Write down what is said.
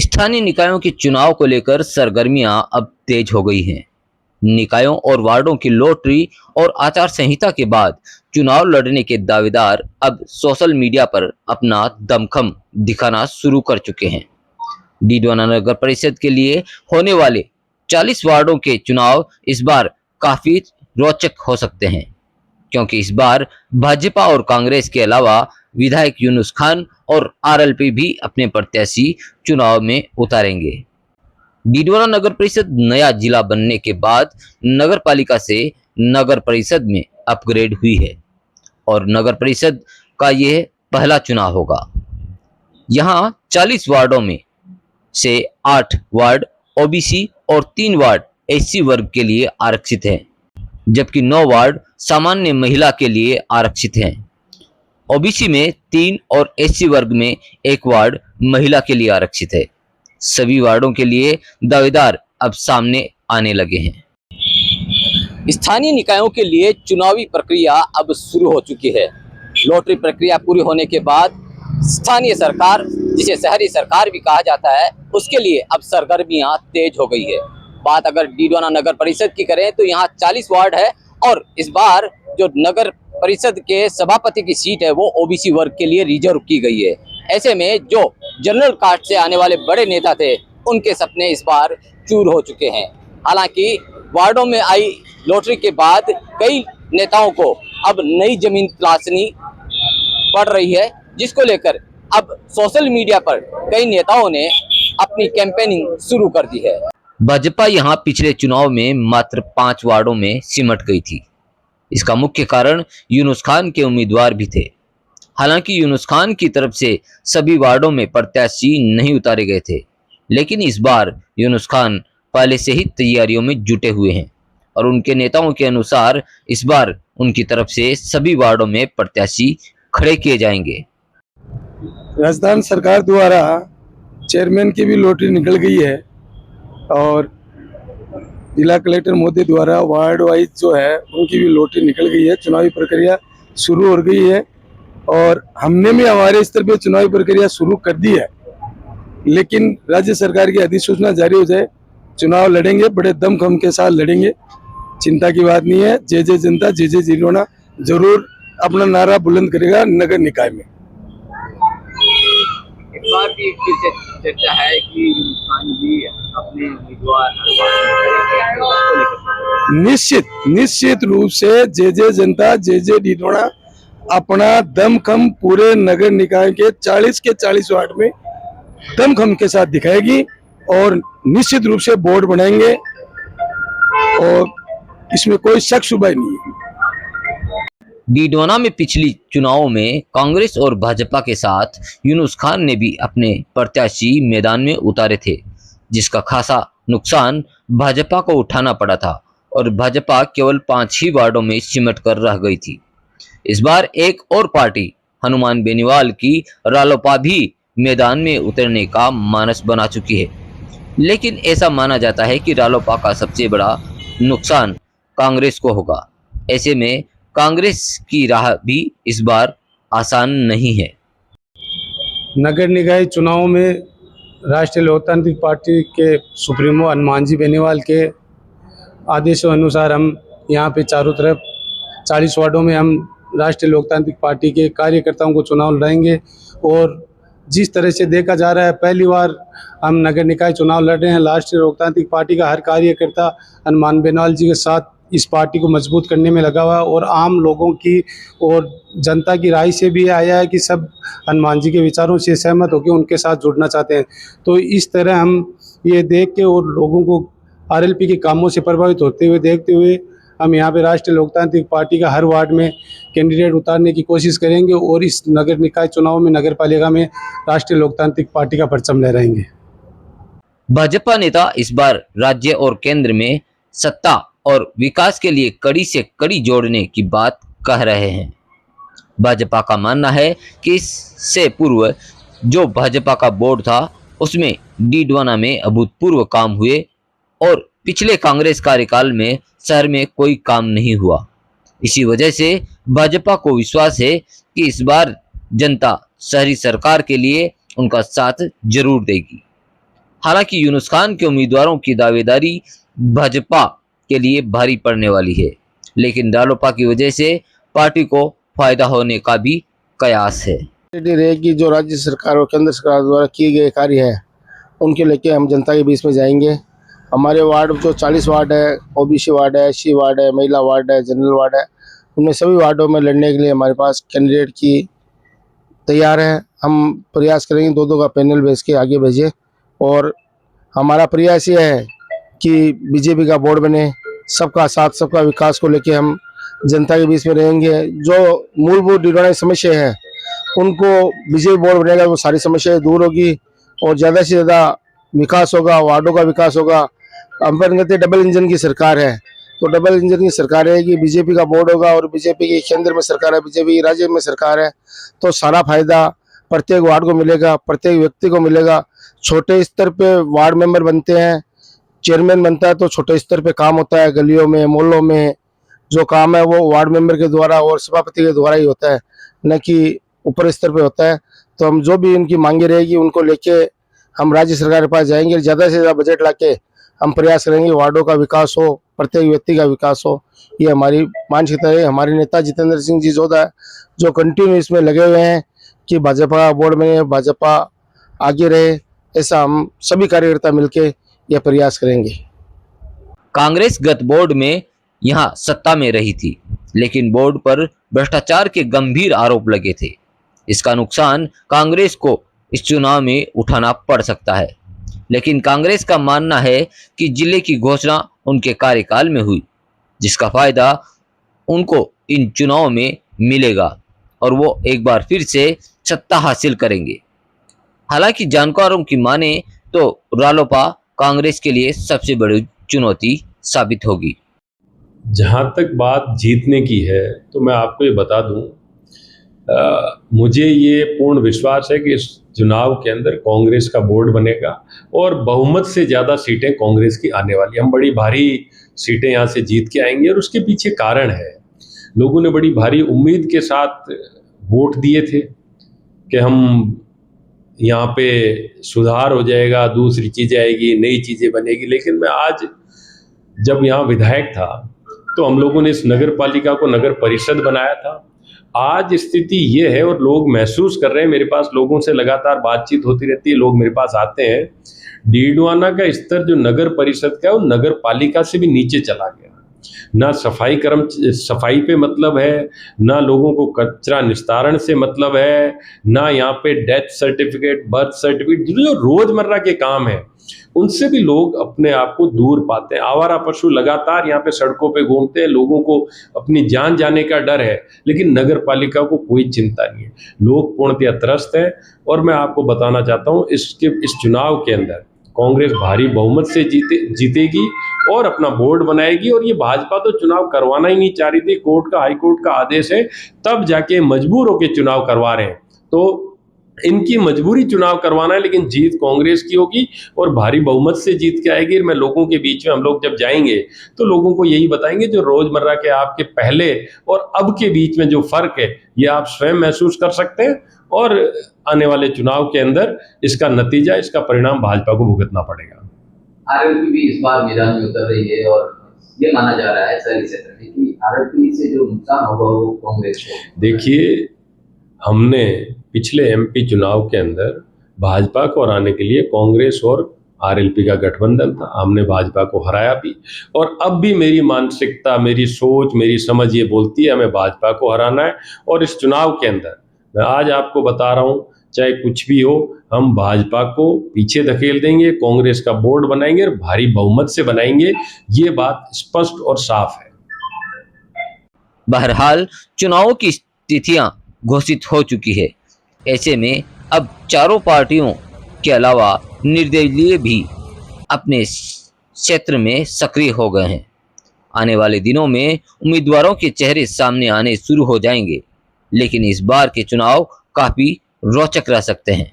स्थानीय निकायों के चुनाव को लेकर सरगर्मियां अब तेज हो गई हैं। निकायों और वार्डों की लॉटरी और आचार संहिता के बाद चुनाव लड़ने के दावेदार अब सोशल मीडिया पर अपना दमखम दिखाना शुरू कर चुके हैं। डीडवाना नगर परिषद के लिए होने वाले 40 वार्डों के चुनाव इस बार काफी रोचक हो सकते हैं, क्योंकि इस बार भाजपा और कांग्रेस के अलावा विधायक यूनुस खान और आरएलपी भी अपने प्रत्याशी चुनाव में उतारेंगे। डीडवाना नगर परिषद नया जिला बनने के बाद नगर पालिका से नगर परिषद में अपग्रेड हुई है और नगर परिषद का यह पहला चुनाव होगा। यहां 40 वार्डों में से 8 वार्ड ओबीसी और 3 वार्ड एससी वर्ग के लिए आरक्षित हैं, जबकि 9 वार्ड सामान्य महिला के लिए आरक्षित हैं। ओबीसी में 3 और एससी वर्ग में 1 वार्ड महिला के लिए आरक्षित है। सभी वार्डों के लिए दावेदार अब सामने आने लगे हैं। स्थानीय निकायों के लिए चुनावी प्रक्रिया अब शुरू हो चुकी है। लॉटरी प्रक्रिया पूरी होने के बाद स्थानीय सरकार, जिसे शहरी सरकार भी कहा जाता है, उसके लिए अब सरगर्मियां तेज हो गई है। बात अगर डीडवाना नगर परिषद की करें तो यहाँ 40 वार्ड है और इस बार जो नगर परिषद के सभापति की सीट है वो ओबीसी वर्ग के लिए रिजर्व की गई है। ऐसे में जो जनरल कास्ट से आने वाले बड़े नेता थे उनके सपने इस बार चूर हो चुके हैं। हालांकि वार्डों में आई लॉटरी के बाद कई नेताओं को अब नई जमीन तलाशनी पड़ रही है, जिसको लेकर अब सोशल मीडिया पर कई नेताओं ने अपनी कैंपेनिंग शुरू कर दी है। भाजपा यहां पिछले चुनाव में मात्र 5 वार्डों में सिमट गई थी। इसका मुख्य कारण यूनुस खान के उम्मीदवार भी थे। हालांकि यूनुस खान की तरफ से सभी वार्डों में प्रत्याशी नहीं उतारे गए थे, लेकिन इस बार यूनुस खान पहले से ही तैयारियों में जुटे हुए हैं और उनके नेताओं के अनुसार इस बार उनकी तरफ से सभी वार्डों में प्रत्याशी खड़े किए जाएंगे। राजस्थान सरकार द्वारा चेयरमैन की भी लॉटरी निकल गई है और जिला कलेक्टर महोदय द्वारा वार्ड वाइज जो है उनकी भी लॉटरी निकल गई है। चुनावी प्रक्रिया शुरू हो गई है और हमने भी हमारे स्तर पे चुनावी प्रक्रिया शुरू कर दी है, लेकिन राज्य सरकार की अधिसूचना जारी हो जाए चुनाव लड़ेंगे, बड़े दमखम के साथ लड़ेंगे। चिंता की बात नहीं है। जय जय जनता, जय जय डीडवाना जरूर अपना नारा बुलंद करेगा नगर निकाय में। एक बार भी फिर से चर्चा है कि यूनुस खान जी अपने उम्मीदवार निश्चित रूप से जय जय जनता, जय जय डीडवाना अपना दमखम पूरे नगर निकाय के 40 के 40 वार्ड में दमखम के साथ दिखाएगी और निश्चित रूप से बोर्ड बनाएंगे और इसमें कोई शक शुबा नहीं है। डीडवाना में पिछली चुनावों में कांग्रेस और भाजपा के साथ यूनुस खान ने भी अपने प्रत्याशी मैदान में उतारे थे, जिसका खासा नुकसान भाजपा को उठाना पड़ा था और भाजपा केवल 5 ही वार्डों में सिमट कर रह गई थी। इस बार एक और पार्टी हनुमान बेनीवाल की रालोपा भी मैदान में उतरने का मानस बना चुकी है, लेकिन ऐसा माना जाता है कि रालोपा का सबसे बड़ा नुकसान कांग्रेस को होगा। ऐसे में कांग्रेस की राह भी इस बार आसान नहीं है। नगर निकाय चुनाव में राष्ट्रीय लोकतांत्रिक पार्टी के सुप्रीमो हनुमान जी बेनीवाल के आदेशों अनुसार हम यहाँ पे चारों तरफ 40 वार्डों में हम राष्ट्रीय लोकतांत्रिक पार्टी के कार्यकर्ताओं को चुनाव लड़ाएंगे। और जिस तरह से देखा जा रहा है, पहली बार हम नगर निकाय चुनाव लड़ रहे हैं। राष्ट्रीय लोकतांत्रिक पार्टी का हर कार्यकर्ता हनुमान बेनीवाल जी के साथ इस पार्टी को मजबूत करने में लगा हुआ है और आम लोगों की और जनता की राय से भी आया है कि सब हनुमान जी के विचारों से सहमत होकर उनके साथ जुड़ना चाहते हैं। तो इस तरह हम ये देख के और लोगों को आरएलपी के कामों से प्रभावित होते हुए देखते हुए हम यहाँ पे राष्ट्रीय लोकतांत्रिक पार्टी का हर वार्ड में कैंडिडेट उतारने की कोशिश करेंगे और इस नगर निकाय चुनाव में नगर पालिका में राष्ट्रीय लोकतांत्रिक पार्टी का परचम लहराएंगे। भाजपा नेता इस बार राज्य और केंद्र में सत्ता और विकास के लिए कड़ी से कड़ी जोड़ने की बात कह रहे हैं। भाजपा का मानना है कि इससे पूर्व जो भाजपा का बोर्ड था उसमें डीडवाना में अभूतपूर्व काम हुए और पिछले कांग्रेस कार्यकाल में शहर में कोई काम नहीं हुआ। इसी वजह से भाजपा को विश्वास है कि इस बार जनता शहरी सरकार के लिए उनका साथ जरूर देगी। हालांकि यूनुस खान के उम्मीदवारों की दावेदारी भाजपा के लिए भारी पड़ने वाली है, लेकिन रालोपा की वजह से पार्टी को फायदा होने का भी कयास है। रहेगी जो राज्य सरकार और केंद्र सरकार द्वारा किए गए कार्य है उनके लेके हम जनता के बीच में जाएंगे। हमारे वार्ड जो 40 वार्ड है, ओबीसी वार्ड है, एससी वार्ड है, महिला वार्ड है, जनरल वार्ड है, उनमें सभी वार्डों में लड़ने के लिए हमारे पास कैंडिडेट की तैयार है। हम प्रयास करेंगे दो का पैनल भेज के आगे भेजें और हमारा प्रयास ये है कि बीजेपी का बोर्ड बने। सबका साथ सबका विकास को लेके हम जनता के बीच में रहेंगे। जो मूलभूत निर्णय समस्या है उनको बीजेपी बोर्ड बनेगा, वो सारी समस्याएं दूर होगी और ज़्यादा से ज़्यादा विकास होगा, वार्डों का विकास होगा। हम कहते डबल इंजन की सरकार है, तो डबल इंजन की सरकार है कि बीजेपी का बोर्ड होगा और बीजेपी के केंद्र में सरकार है, बीजेपी की राज्य में सरकार है, तो सारा फायदा प्रत्येक वार्ड को मिलेगा, प्रत्येक व्यक्ति को मिलेगा। छोटे स्तर पे वार्ड मेंबर बनते हैं, चेयरमैन बनता है, तो छोटे स्तर पे काम होता है, गलियों में मोहल्लों में जो काम है वो वार्ड मेंबर के द्वारा और सभापति के द्वारा ही होता है, न कि ऊपर स्तर पे होता है। तो हम जो भी उनकी मांगे रहेगी उनको लेके हम राज्य सरकार के पास जाएंगे, ज़्यादा से ज़्यादा बजट लाके हम प्रयास करेंगे वार्डों का विकास हो, प्रत्येक व्यक्ति का विकास हो। ये हमारी मानसिकता है। हमारे नेता जितेंद्र सिंह जी जोधा जो कंटिन्यू इसमें लगे हुए हैं कि भाजपा बोर्ड में भाजपा आगे रहे, ऐसा हम सभी कार्यकर्ता मिलके यह प्रयास करेंगे। कांग्रेस गत बोर्ड में यहां सत्ता में रही थी, लेकिन बोर्ड पर भ्रष्टाचार के गंभीर आरोप लगे थे। इसका नुकसान कांग्रेस को इस चुनाव में उठाना पड़ सकता है, लेकिन कांग्रेस का मानना है कि जिले की घोषणा उनके कार्यकाल में हुई, जिसका फायदा उनको इन चुनाव में मिलेगा और वो एक बार फिर से सत्ता हासिल करेंगे। हालांकि जानकारों की माने तो रालोपा कांग्रेस के लिए सबसे बड़ी चुनौती साबित होगी। जहाँ तक बात जीतने की है तो मैं आपको ये बता दूं, मुझे ये पूर्ण विश्वास है कि इस चुनाव के अंदर कांग्रेस का बोर्ड बनेगा और बहुमत से ज़्यादा सीटें कांग्रेस की आने वाली। हम बड़ी भारी सीटें यहाँ से जीत के आएंगे और उसके पीछे कारण है, लोगों ने बड़ी भारी उम्मीद के साथ वोट दिए थे कि हम यहाँ पे सुधार हो जाएगा, दूसरी चीज़ें आएगी, नई चीज़ें बनेगी। लेकिन मैं आज जब यहाँ विधायक था तो हम लोगों ने इस नगर पालिका को नगर परिषद बनाया था। आज स्थिति ये है और लोग महसूस कर रहे हैं, मेरे पास लोगों से लगातार बातचीत होती रहती है, लोग मेरे पास आते हैं, डीडवाना का स्तर जो नगर परिषद का है वो नगर पालिका से भी नीचे चला गया। ना सफाई पे मतलब है, ना लोगों को कचरा निस्तारण से मतलब है, ना यहाँ पे डेथ सर्टिफिकेट, बर्थ सर्टिफिकेट, जो रोजमर्रा के काम है उनसे भी लोग अपने आप को दूर पाते हैं। आवारा पशु लगातार यहाँ पे सड़कों पे घूमते हैं, लोगों को अपनी जान जाने का डर है, लेकिन नगर पालिका को कोई चिंता नहीं है। लोग पूर्णतः त्रस्त हैं और मैं आपको बताना चाहता हूँ इस चुनाव के अंदर कांग्रेस भारी बहुमत से जीतेगी और अपना बोर्ड बनाएगी। और ये भाजपा तो चुनाव करवाना ही नहीं चाह रही थी, हाई कोर्ट का आदेश है, तब जाके मजबूर होकर चुनाव करवा रहे हैं। तो इनकी मजबूरी चुनाव करवाना है, लेकिन जीत कांग्रेस की होगी और भारी बहुमत से जीत के आएगी। मैं लोगों के बीच में हम लोग जब जाएंगे तो लोगों को यही बताएंगे, जो रोजमर्रा के आपके पहले और अब के बीच में जो फर्क है ये आप स्वयं महसूस कर सकते हैं और आने वाले चुनाव के अंदर इसका नतीजा, इसका परिणाम भाजपा को भुगतना पड़ेगा। आरएलपी भी इस बार मैदान में उतर रही है और ये माना जा रहा है शहरी क्षेत्र में कि आरएलपी से जो नुकसान होगा वो कांग्रेस को। देखिए, हमने पिछले एमपी चुनाव के अंदर भाजपा को हराने के लिए कांग्रेस और आरएलपी का गठबंधन था, हमने भाजपा को हराया भी। और अब भी मेरी मानसिकता, मेरी सोच, मेरी समझ ये बोलती है हमें भाजपा को हराना है। और इस चुनाव के अंदर मैं आज आपको बता रहा हूँ, चाहे कुछ भी हो, हम भाजपा को पीछे धकेल देंगे, कांग्रेस का बोर्ड बनाएंगे और भारी बहुमत से बनाएंगे। ये बात स्पष्ट और साफ है। बहरहाल चुनावों की तिथियां घोषित हो चुकी है। ऐसे में अब चारों पार्टियों के अलावा निर्दलीय भी अपने क्षेत्र में सक्रिय हो गए हैं। आने वाले दिनों में उम्मीदवारों के चेहरे सामने आने शुरू हो जाएंगे, लेकिन इस बार के चुनाव काफी रोचक रह सकते हैं।